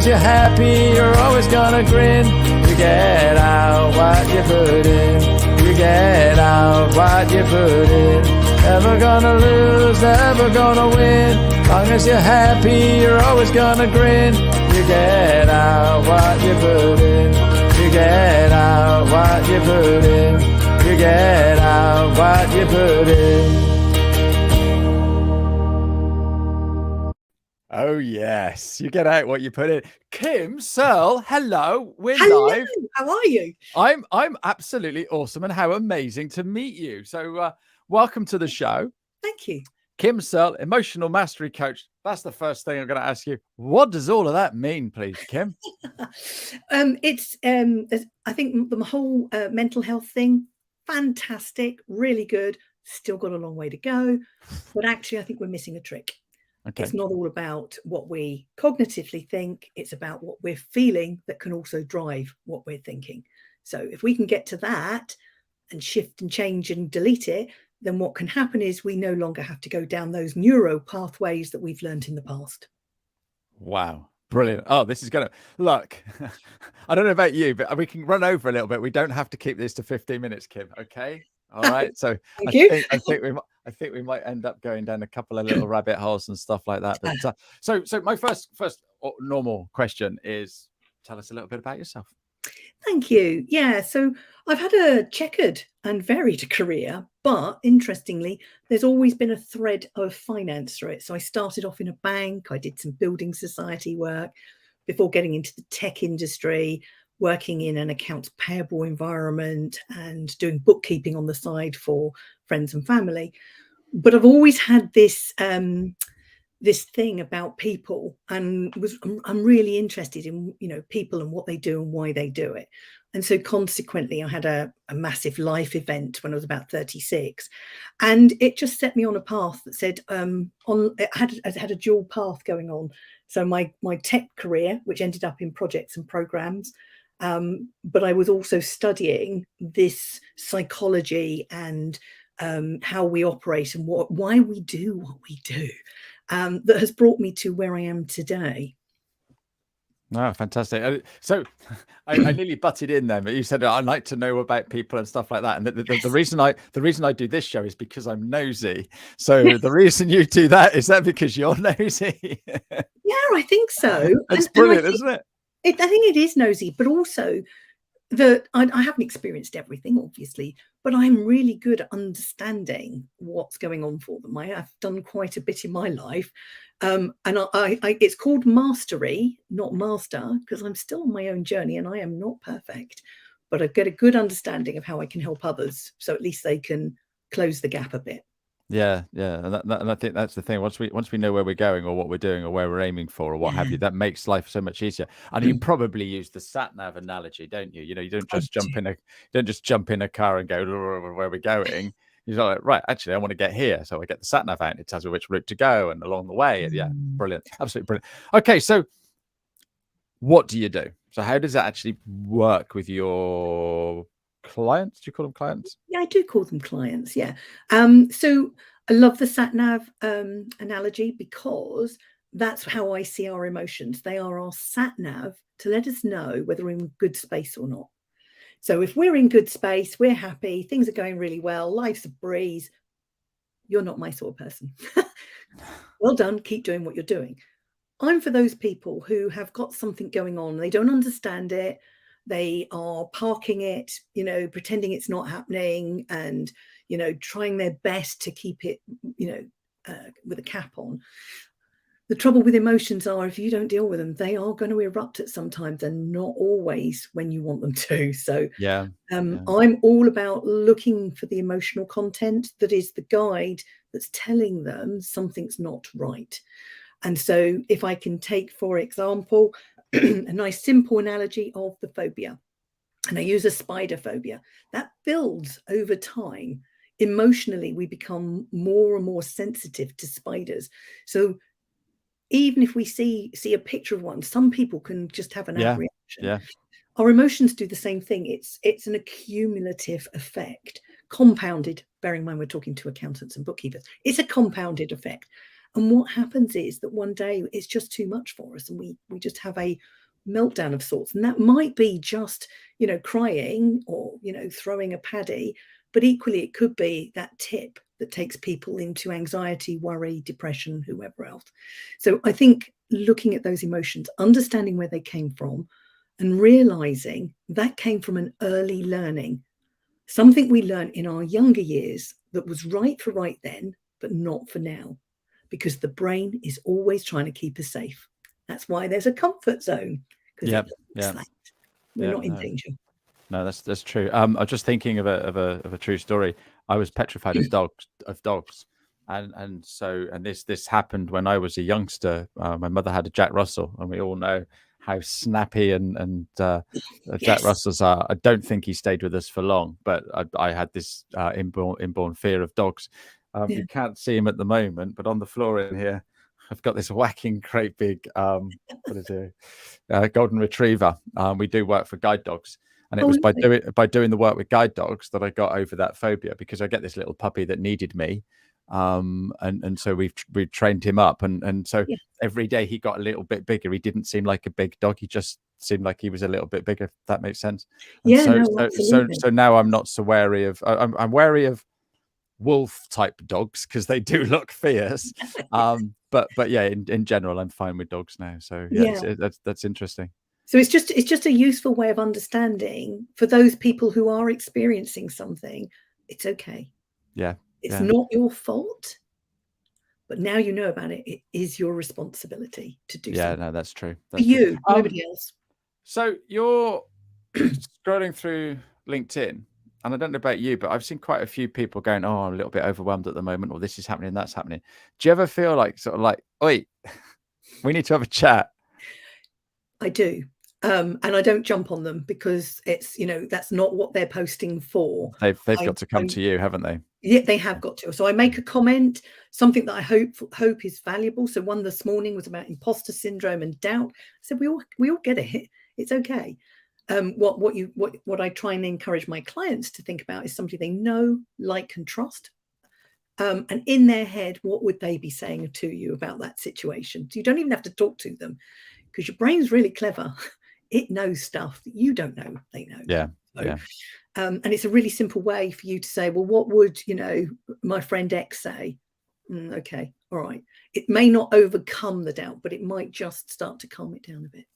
as you're happy, you're always gonna grin. You get out what you put in. You get out what you put in. Never gonna lose, never gonna win. Long as you're happy, you're always gonna grin. You get out what you put in. You get out what you put in. You get out what you put in. Oh yes, you get out what you put in. Kim Searle, hello, we're live. How are you? I'm absolutely awesome, and how amazing to meet you. So welcome to the show. Thank you. Kim Searle, emotional mastery coach. That's the first thing I'm going to ask you. What does all of that mean, please, Kim? It's I think the whole mental health thing, fantastic, really good. Still got a long way to go, but actually I think we're missing a trick. Okay. It's not all about what we cognitively think. It's about what we're feeling that can also drive what we're thinking. So if we can get to that and shift and change and delete it, then what can happen is we no longer have to go down those neuro pathways that we've learned in the past. Wow. Brilliant. Oh, this is going to look, I don't know about you, but we can run over a little bit. We don't have to keep this to 15 minutes, Kim. Okay. All right. So I think we might end up going down a couple of little rabbit holes and stuff like that. But so my first normal question is, tell us a little bit about yourself. Thank you. Yeah, so I've had a checkered and varied career, but interestingly, there's always been a thread of finance through it. So I started off in a bank. I did some building society work before getting into the tech industry, working in an accounts payable environment and doing bookkeeping on the side for friends and family. But I've always had this this thing about people, and I'm really interested in, people and what they do and why they do it. And so consequently, I had a massive life event when I was about 36, and it just set me on a path that said I had a dual path going on. So my tech career, which ended up in projects and programs, but I was also studying this psychology and how we operate and why we do what we do. That has brought me to where I am today. Oh, fantastic. So I nearly butted in then, but you said I'd like to know about people and stuff like that. And the reason I do this show is because I'm nosy. So the reason you do that, is that because you're nosy? Yeah, I think so. It's brilliant, isn't it? I think it is nosy, but also that I haven't experienced everything, obviously, but I'm really good at understanding what's going on for them. I have done quite a bit in my life. And it's called mastery, not master, because I'm still on my own journey and I am not perfect, but I get a good understanding of how I can help others. So at least they can close the gap a bit. Yeah, and I think that's the thing. Once we know where we're going or what we're doing or where we're aiming for or what have you, that makes life so much easier. And you probably use the sat nav analogy, don't you? You don't just jump in a car and go where we're going. You're like, right, actually, I want to get here, so I get the sat nav out and it tells me which route to go and along the way. Yeah, brilliant, absolutely brilliant. Okay, so what do you do? So how does that actually work with your clients? Do you call them clients? Yeah, I do call them clients. Yeah. So I love the sat nav analogy because that's how I see our emotions. They are our sat nav to let us know whether we're in good space or not. So if we're in good space, we're happy, things are going really well, life's a breeze, you're not my sort of person. Well done, keep doing what you're doing. I'm for those people who have got something going on, they don't understand it, they are parking it, pretending it's not happening and, trying their best to keep it, with a cap on. The trouble with emotions are if you don't deal with them, they are going to erupt at some times and not always when you want them to. So I'm all about looking for the emotional content that is the guide that's telling them something's not right. And so if I can take, for example, a nice simple analogy of the phobia, and I use a spider phobia, that builds over time. Emotionally, we become more and more sensitive to spiders. So even if we see a picture of one, some people can just have an reaction. Yeah. Our emotions do the same thing. It's an accumulative effect, compounded, bearing in mind we're talking to accountants and bookkeepers. It's a compounded effect. And what happens is that one day it's just too much for us, and we just have a meltdown of sorts. And that might be just, crying or, throwing a paddy, but equally it could be that tip that takes people into anxiety, worry, depression, whoever else. So I think looking at those emotions, understanding where they came from, and realizing that came from an early learning, something we learned in our younger years that was right for right then, but not for now, because the brain is always trying to keep us safe. That's why there's a comfort zone, because we're not in danger. No, that's true. I was just thinking of a true story. I was petrified of dogs, and this happened when I was a youngster. My mother had a Jack Russell, and we all know how snappy and Jack Russells are. I don't think he stayed with us for long, but I had this inborn fear of dogs. You can't see him at the moment, but on the floor in here, I've got this whacking great big what is it? Golden Retriever. We do work for guide dogs. And it was by doing the work with guide dogs that I got over that phobia, because I get this little puppy that needed me. And so we've trained him up. And so every day he got a little bit bigger. He didn't seem like a big dog. He just seemed like he was a little bit bigger, if that makes sense. And so now I'm not so wary of, I'm wary of wolf type dogs, because they do look fierce. But yeah, in general, I'm fine with dogs now. So that's interesting. So it's just a useful way of understanding for those people who are experiencing something. It's okay. It's not your fault, but now you know about it. It is your responsibility to do something. No, that's true. For you, nobody else. So you're scrolling through LinkedIn, and I don't know about you, but I've seen quite a few people going, "Oh, I'm a little bit overwhelmed at the moment," or "This is happening, that's happening." Do you ever feel like "Oi, we need to have a chat"? I do. And I don't jump on them, because it's, that's not what they're posting for. They've got to come to you, haven't they? Yeah, they have got to. So I make a comment, something that I hope is valuable. So one this morning was about imposter syndrome and doubt. I said, we all get it. It's okay. What I try and encourage my clients to think about is somebody they know, like, and trust. And in their head, what would they be saying to you about that situation? So you don't even have to talk to them, because your brain's really clever. It knows stuff that you don't know they know. And it's a really simple way for you to say, well, what would, my friend X say? Okay, all right. It may not overcome the doubt, but it might just start to calm it down a bit.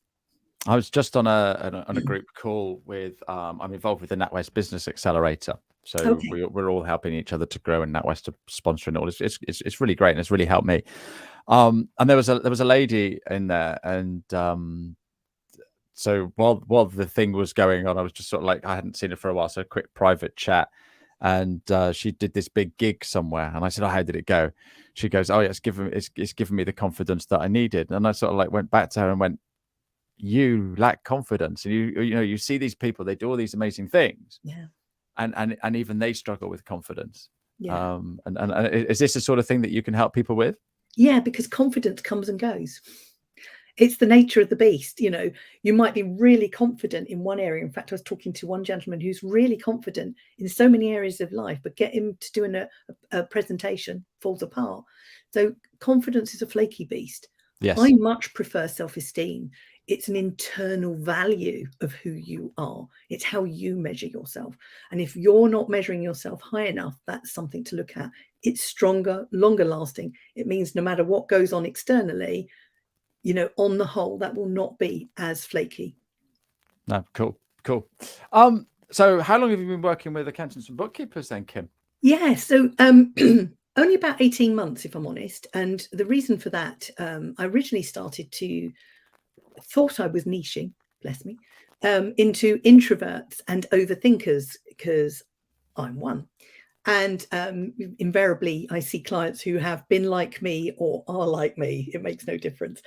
I was just on a group call with, I'm involved with the NatWest Business Accelerator. So we're all helping each other to grow, and NatWest are sponsoring it all. It's really great, and it's really helped me. And there was a lady in there, and so while the thing was going on, I was just sort of like, I hadn't seen her for a while, so a quick private chat. And she did this big gig somewhere, and I said, "Oh, how did it go?" She goes, "Oh, yeah, it's given me the confidence that I needed." And I sort of like went back to her and went, "You lack confidence, and you see these people, they do all these amazing things, and even they struggle with confidence." And is this the sort of thing that you can help people with? Yeah, because confidence comes and goes. It's the nature of the beast. You might be really confident in one area. In fact, I was talking to one gentleman who's really confident in so many areas of life, but get him to do a presentation, falls apart. So confidence is a flaky beast. Yes. I much prefer self-esteem. It's an internal value of who you are. It's how you measure yourself. And if you're not measuring yourself high enough, that's something to look at. It's stronger, longer lasting. It means no matter what goes on externally, on the whole, that will not be as flaky. No, cool. So how long have you been working with Accountants and Bookkeepers then, Kim? Yeah, so only about 18 months, if I'm honest. And the reason for that, I originally thought I was niching, bless me, into introverts and overthinkers, because I'm one. And invariably, I see clients who have been like me or are like me. It makes no difference.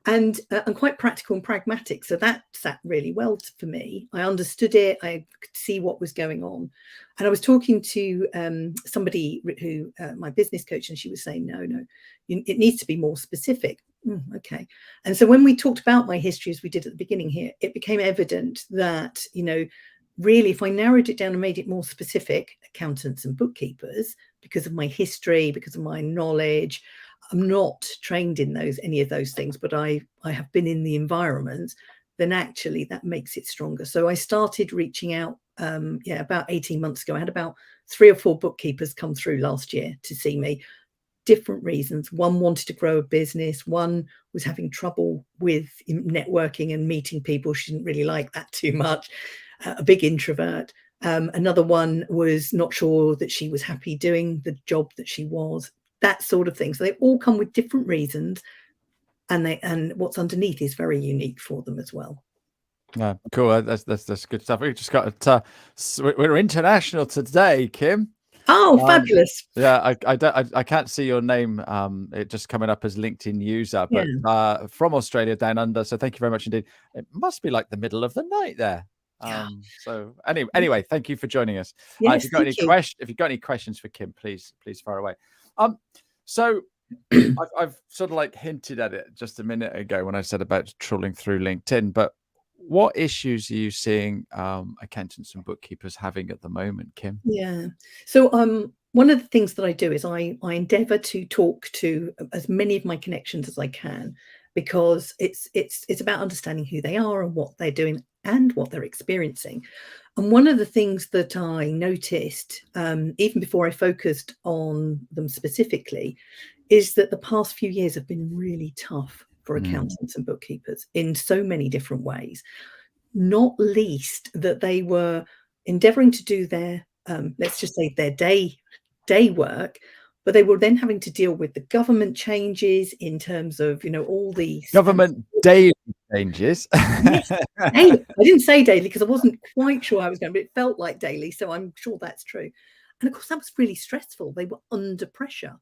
And I'm quite practical and pragmatic. So that sat really well for me. I understood it. I could see what was going on. And I was talking to somebody who, my business coach, and she was saying, no, it needs to be more specific. Okay. And so when we talked about my history, as we did at the beginning here, it became evident that, really, if I narrowed it down and made it more specific, accountants and bookkeepers, because of my history, because of my knowledge, I'm not trained in any of those things, but I have been in the environment, then actually that makes it stronger. So I started reaching out, about 18 months ago. I had about 3 or 4 bookkeepers come through last year to see me. Different reasons. One wanted to grow a business. One was having trouble with networking and meeting people. She didn't really like that too much. A big introvert. Another one was not sure that she was happy doing the job that she was. That sort of thing. So they all come with different reasons, and what's underneath is very unique for them as well. Cool. That's good stuff. We just got we're international today, Kim. Oh, fabulous. Yeah, I can't see your name. It just coming up as LinkedIn user, but from Australia down under. So thank you very much indeed. It must be like the middle of the night there. So anyway, thank you for joining us. Yes, if you've got any questions for Kim, please fire away. So I've sort of like hinted at it just a minute ago when I said about trawling through LinkedIn, but what issues are you seeing accountants and bookkeepers having at the moment, Kim? Yeah. So one of the things that I do is I endeavor to talk to as many of my connections as I can, because it's about understanding who they are and what they're doing and what they're experiencing. And one of the things that I noticed, even before I focused on them specifically, is that the past few years have been really tough for accountants and bookkeepers in so many different ways, not least that they were endeavoring to do their, let's just say their day work, but they were then having to deal with the government changes in terms of, all the government daily changes. Yes, daily. I didn't say daily because I wasn't quite sure how I was going, but it felt like daily, so I'm sure that's true. And of course, that was really stressful. They were under pressure.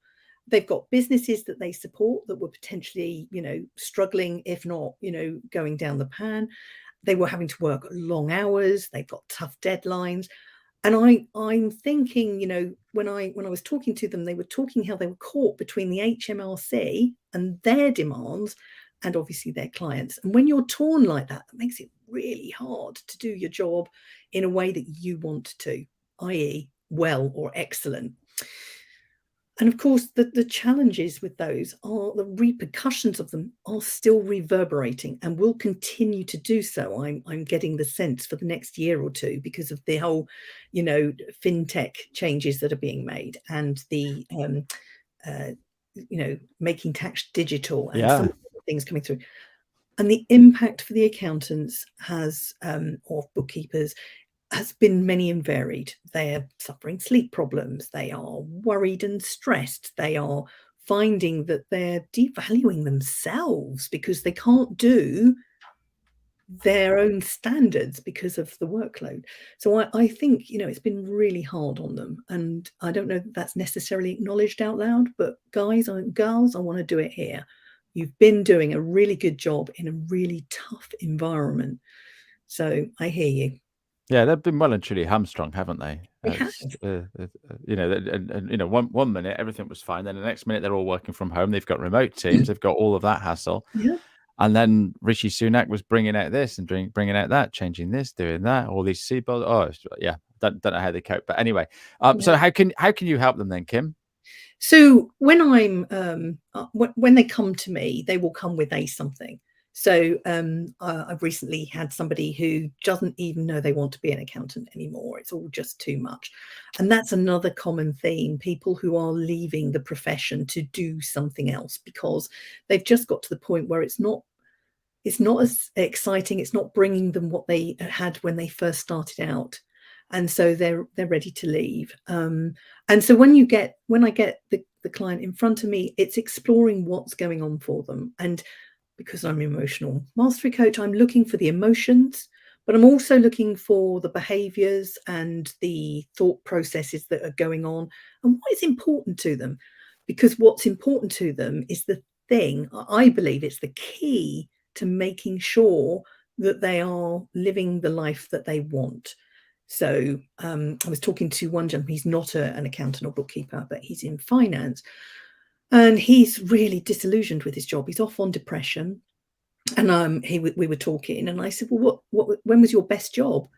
They've got businesses that they support that were potentially, struggling, if not, going down the pan. They were having to work long hours. They've got tough deadlines. And I'm thinking, when I was talking to them, they were talking how they were caught between the HMRC and their demands and obviously their clients. And when you're torn like that, that makes it really hard to do your job in a way that you want to, i.e. well or excellent. And of course, the challenges with those are the repercussions of them are still reverberating and will continue to do so. I'm getting the sense for the next year or two because of the whole, fintech changes that are being made and the, making tax digital and some things coming through. And the impact for the accountants or bookkeepers has been many and varied. They are suffering sleep problems. They are worried and stressed. They are finding that they're devaluing themselves because they can't do their own standards because of the workload. So I think, it's been really hard on them. And I don't know that that's necessarily acknowledged out loud, but guys and girls, I want to do it here. You've been doing a really good job in a really tough environment. So I hear you. Yeah, they've been well and truly hamstrung, haven't they? They have. One minute everything was fine, then the next minute they're all working from home. They've got remote teams, they've got all of that hassle. Yeah. And then Rishi Sunak was bringing out this and bringing out that, changing this, doing that, all these seatbelts. Don't know how they cope. But anyway, so how can you help them then, Kim? So when when they come to me, they will come with something. So I've recently had somebody who doesn't even know they want to be an accountant anymore. It's all just too much. And that's another common theme, people who are leaving the profession to do something else because they've just got to the point where it's not as exciting. It's not bringing them what they had when they first started out. And so they're ready to leave. And so when I get the client in front of me, it's exploring what's going on for them. And because I'm an emotional mastery coach, I'm looking for the emotions, but I'm also looking for the behaviors and the thought processes that are going on and what is important to them. Because what's important to them is the thing, I believe it's the key to making sure that they are living the life that they want. So I was talking to one gentleman, he's not an accountant or bookkeeper, but he's in finance. And he's really disillusioned with his job. He's off on depression. And we were talking, and I said, well, when was your best job?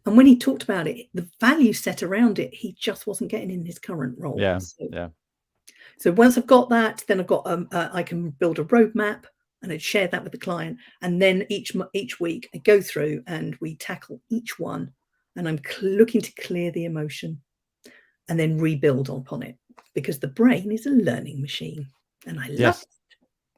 And when he talked about it, the value set around it, he just wasn't getting in his current role. Yeah. So once I've got that, then I've got I can build a roadmap and I'd share that with the client. And then each week I go through and we tackle each one, and I'm looking to clear the emotion and then rebuild upon it, because the brain is a learning machine, and I love it.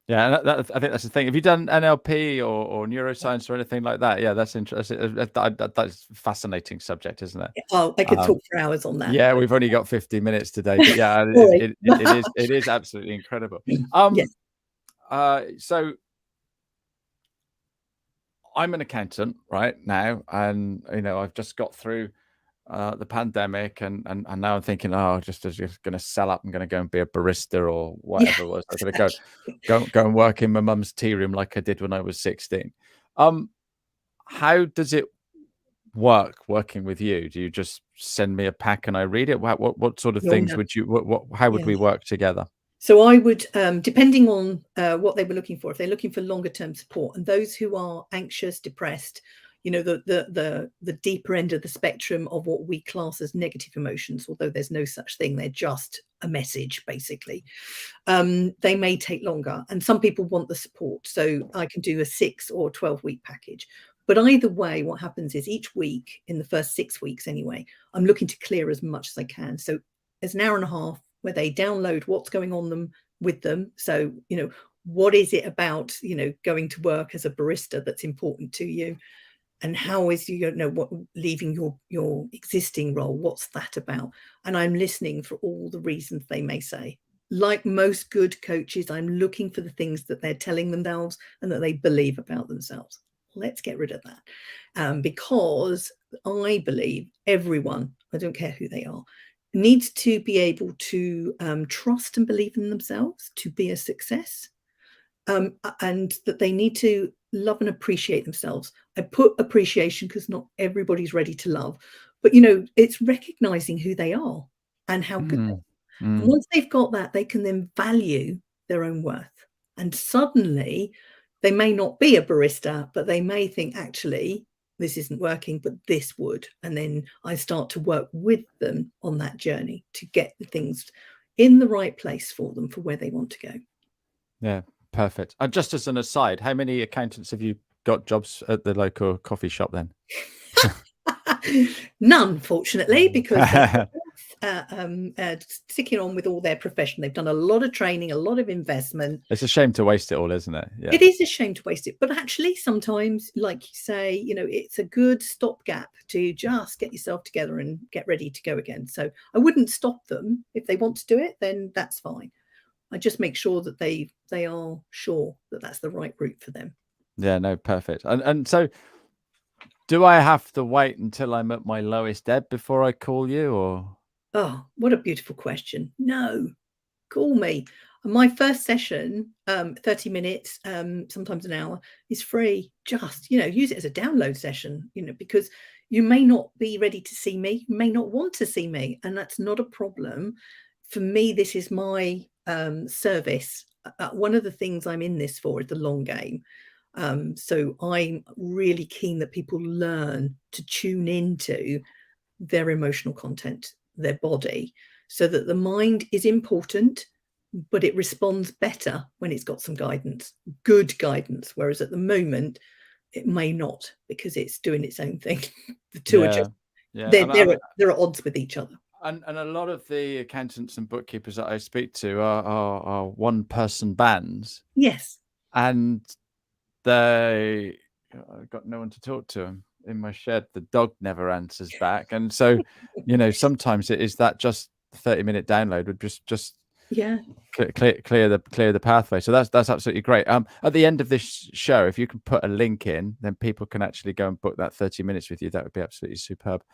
Yeah, and I think that's the thing. Have you done NLP or neuroscience or anything like that? Yeah, that's interesting. That's a fascinating subject, isn't it? Oh, I could talk for hours on that. Yeah, we've only got 50 minutes today, but yeah, it is absolutely incredible. Yes. So I'm an accountant right now, and I've just got through the pandemic, and now I'm thinking, just going to sell up. I'm going to go and be a barista or whatever it was. I'm going to go and work in my mum's tea room like I did when I was 16. How does it work working with you? Do you just send me a pack and I read it? What sort of things would you? How would we work together? So I would, depending on what they were looking for, if they're looking for longer term support, and those who are anxious, depressed, the deeper end of the spectrum of what we class as negative emotions, although there's no such thing, they're just a message basically. They may take longer, and some people want the support, so I can do a 6 or 12-week package. But either way, what happens is each week, in the first 6 weeks anyway, I'm looking to clear as much as I can. So there's an hour and a half where they download what's going on with them. So, what is it about, going to work as a barista that's important to you? And how is what leaving your existing role? What's that about? And I'm listening for all the reasons they may say. Like most good coaches, I'm looking for the things that they're telling themselves and that they believe about themselves. Let's get rid of that, because I believe everyone, I don't care who they are, needs to be able to trust and believe in themselves to be a success, and that they need to love and appreciate themselves. I put appreciation because not everybody's ready to love, but it's recognizing who they are and how good they are. And once they've got that, they can then value their own worth. And suddenly they may not be a barista, but they may think, actually, this isn't working, but this would. And then I start to work with them on that journey to get the things in the right place for them, for where they want to go. Yeah, perfect. And just as an aside, how many accountants have you got jobs at the local coffee shop then? None, fortunately, because they're sticking on with all their profession. They've done a lot of training, a lot of investment. It's a shame to waste it all, isn't it? Yeah. It is a shame to waste it, but actually sometimes, like you say, it's a good stopgap to just get yourself together and get ready to go again. So I wouldn't stop them. If they want to do it, then that's fine. I just make sure that they are sure that that's the right route for them. Yeah, no, perfect. And so, do I have to wait until I'm at my lowest ebb before I call you, or? Oh, what a beautiful question. No, call me. My first session, 30 minutes, sometimes an hour, is free. Just, use it as a download session, because you may not be ready to see me, you may not want to see me, and that's not a problem. For me, this is my service. One of the things I'm in this for is the long game. So I'm really keen that people learn to tune into their emotional content, their body, so that the mind is important, but it responds better when it's got some guidance, good guidance. Whereas at the moment, it may not, because it's doing its own thing. The two are just, they're at odds with each other. And a lot of the accountants and bookkeepers that I speak to are one-person bands. Yes. And I've got no one to talk to in my shed. The dog never answers back, and so sometimes it is that just 30-minute download would just clear the pathway. So that's absolutely great. At the end of this show, if you can put a link in, then people can actually go and book that 30 minutes with you. That would be absolutely superb.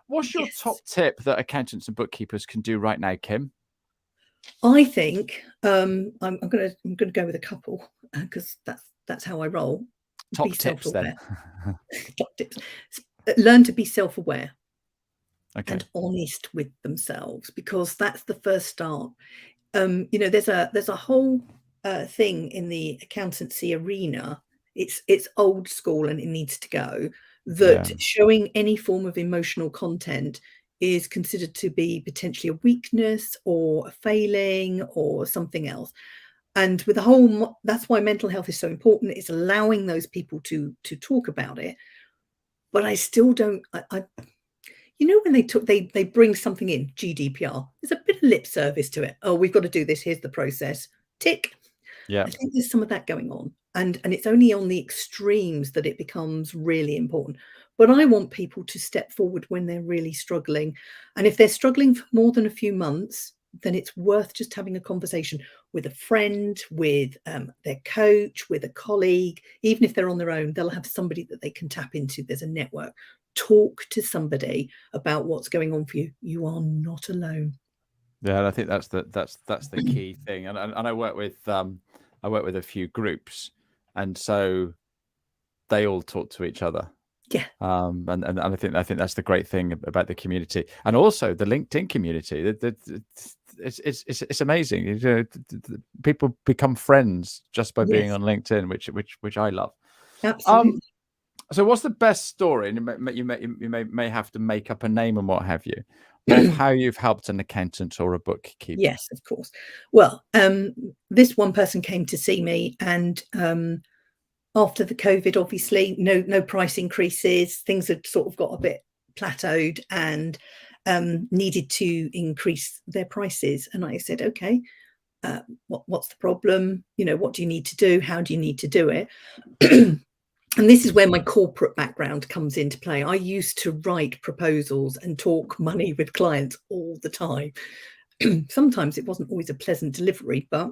What's your top tip that accountants and bookkeepers can do right now, Kim? I think I'm going to go with a couple, because that's how I roll. Top tips then. Top tips. Learn to be self-aware. Okay. And honest with themselves, because that's the first start. There's a whole thing in the accountancy arena. It's old school and it needs to go. That showing any form of emotional content is considered to be potentially a weakness or a failing or something else. And with the whole, that's why mental health is so important. It's allowing those people to talk about it. But I still don't, you know, when they bring something in, GDPR, there's a bit of lip service to it. Oh, we've got to do this. Here's the process. Tick. Yeah. I think there's some of that going on. And it's only on the extremes that it becomes really important. But I want people to step forward when they're really struggling. And if they're struggling for more than a few months, then it's worth just having a conversation with a friend, with their coach, with a colleague. Even if they're on their own, they'll have somebody that they can tap into. There's a network. Talk to somebody about what's going on for you. You are not alone. Yeah, and I think that's the key thing. And I work with a few groups, and so they all talk to each other. Yeah. And I think that's the great thing about the community, and also the LinkedIn community. It's amazing. You know, people become friends just by being on LinkedIn, which I love. Absolutely. So what's the best story? And you may have to make up a name and what have you, of how you've helped an accountant or a bookkeeper. Yes, of course. Well, this one person came to see me, and after the COVID, obviously, no price increases. Things had sort of got a bit plateaued and needed to increase their prices. And I said, okay, what's the problem? You know, what do you need to do? How do you need to do it? And this is where my corporate background comes into play. I used to write proposals and talk money with clients all the time. Sometimes it wasn't always a pleasant delivery, but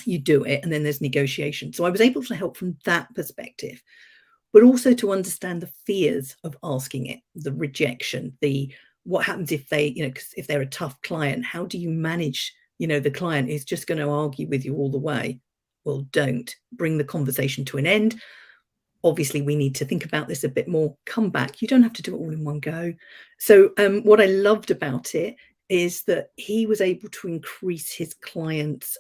you do it and then there's negotiation. So I was able to help from that perspective, but also to understand the fears of asking it, the rejection, what happens if they, you know, if they're a tough client, how do you manage, you know, the client is just going to argue with you all the way. Well, don't. Bring the conversation to an end. Obviously, we need to think about this a bit more. Come back. You don't have to do it all in one go. So what I loved about it is that he was able to increase his clients'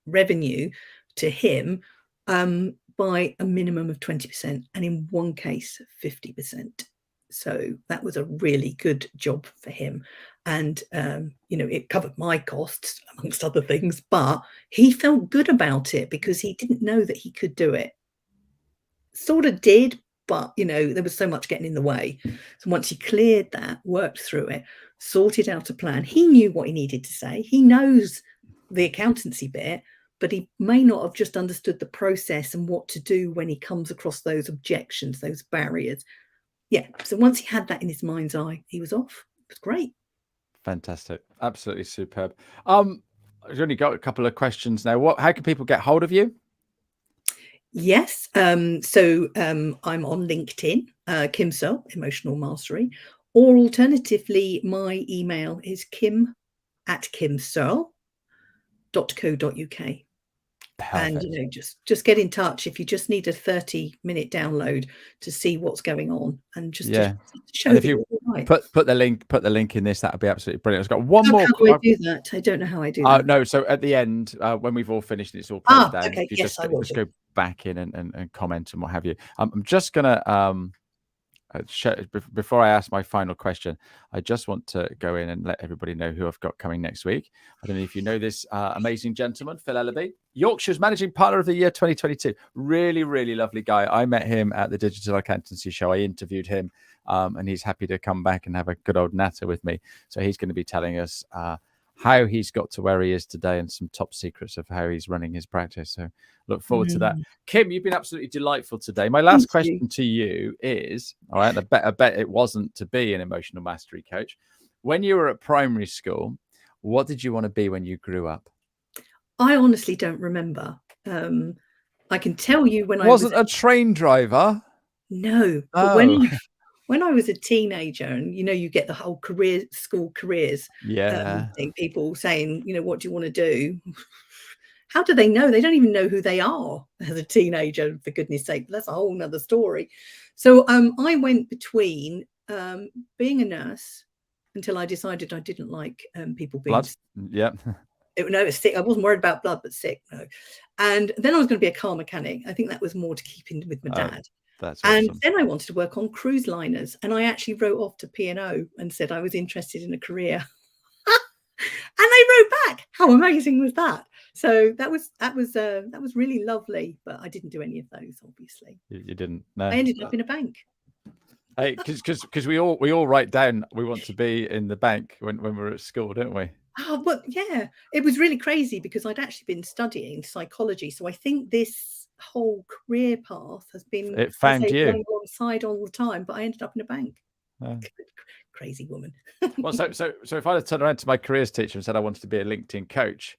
revenue to him by a minimum of 20%, and in one case 50%. So that was a really good job for him. And it covered my costs amongst other things, but he felt good about it because he didn't know that he could do it. Sort of did, but there was so much getting in the way. So once he cleared that, worked through it, sorted out a plan, he knew what he needed to say. He knows the accountancy bit, but he may not have just understood the process and what to do when he comes across those objections, those barriers. Yeah. So once he had that in his mind's eye, he was off. It was great. Fantastic. Absolutely superb. I've only got a couple of questions now. How can people get hold of you? Yes. So I'm on LinkedIn, Kim Searle, Emotional Mastery, or alternatively, my email is kim@kimsearle.co.uk. Perfect. And just get in touch if you just need a 30-minute download to see what's going on, and just to show that you're right. Put the link in this, that would be absolutely brilliant. I've got one more. How do I do that? I don't know how I do that. No, so at the end, when we've all finished, it's all closed down. Okay. You Yes, I will just go back in and comment and what have you. I'm just gonna before I ask my final question, I just want to go in and let everybody know who I've got coming next week. I don't know if you know this amazing gentleman, Phil Ellaby, Yorkshire's Managing Partner of the Year 2022. Really, really lovely guy. I met him at the Digital Accountancy Show. I interviewed him, and he's happy to come back and have a good old natter with me. So he's going to be telling us how he's got to where he is today and some top secrets of how he's running his practice. So look forward to that. Kim, you've been absolutely delightful today. My last question to you is, all right, I bet it wasn't to be an emotional mastery coach. When you were at primary school, what did you want to be when you grew up? I honestly don't remember. I can tell you when wasn't a train driver. No, but when I was a teenager, and you get the whole school careers thing, people saying, what do you want to do? How do they know? They don't even know who they are as a teenager, for goodness sake. But that's a whole nother story. So I went between being a nurse until I decided I didn't like people being blood. Yeah. No, it's sick. I wasn't worried about blood, but sick. No. And then I was going to be a car mechanic. I think that was more to keep in with my dad. That's And awesome. then I wanted to work on cruise liners, and I actually wrote off to P&O and said I was interested in a career. And they wrote back. How amazing was that? So that was really lovely, but I didn't do any of those, obviously. You didn't? No. I ended up in a bank. Hey, because we all write down we want to be in the bank when we're at school, don't we? Oh, but yeah, it was really crazy because I'd actually been studying psychology. So I think this whole career path has been, It I found say, you. running alongside all the time, but I ended up in a bank. Oh. Crazy woman. Well, so if I had turned around to my careers teacher and said I wanted to be a LinkedIn coach,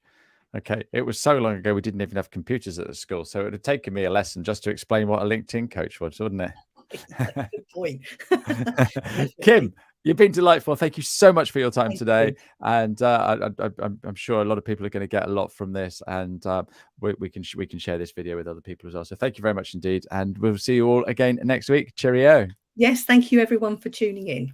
okay, it was so long ago we didn't even have computers at the school, so it would have taken me a lesson just to explain what a LinkedIn coach was, wouldn't it? Good point. Kim, you've been delightful. Thank you so much for your time Thank today, you. and I'm sure a lot of people are going to get a lot from this, and we can share this video with other people as well. So thank you very much indeed, and we'll see you all again next week. Cheerio. Yes, thank you everyone for tuning in.